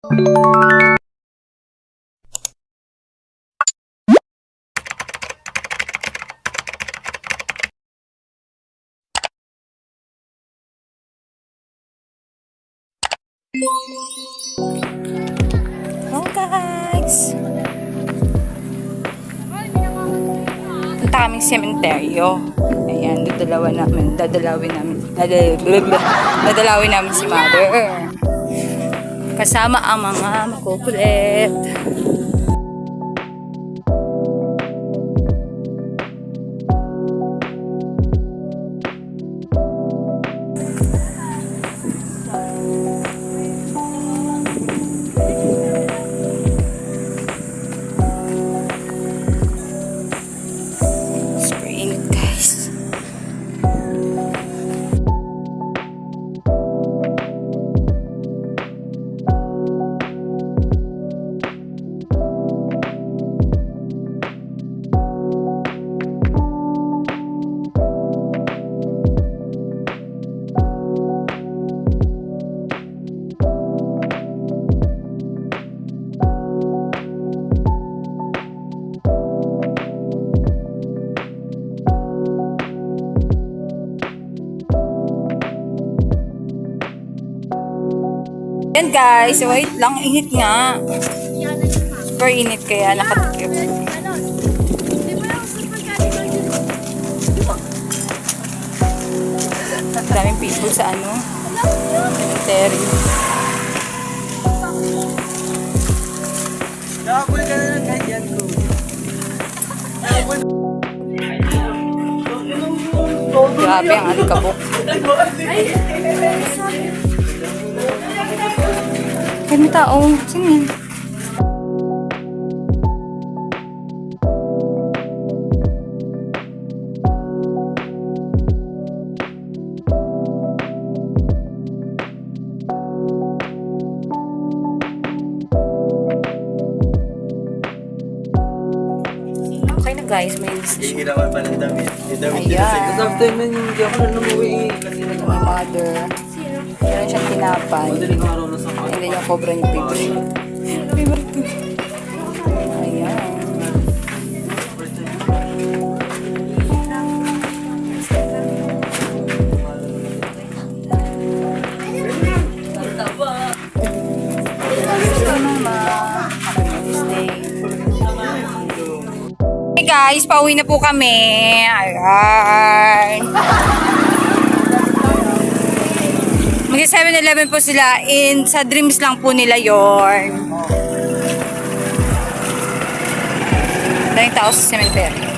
Hello guys! Punta kaming sementeryo. Ayan, dadalawin namin si mother. Kasama ang mga makukulit. Yan guys, wait lang, init nga. Super init kaya nakatikip. Daming people sa cemetery. Nakapul ka na ng ganyan ko. Grabe ang alikabok. Ay, may tao. Sino yan? Okay na guys, may list siya. Hindi naman pa ng damit. Yung damit nila Ayan. sa kasabtay man yung hindi ako na numuwi. My mother. Meron siyang tinapay. Madaling araw na sa And then yung cobra niya favorite. Favorite ko. Ayan. Hey guys, pauwi na po kami. Ayan. Mag 7-Eleven po sila sa dreams lang po nila yon. Daming tao sa cemetery.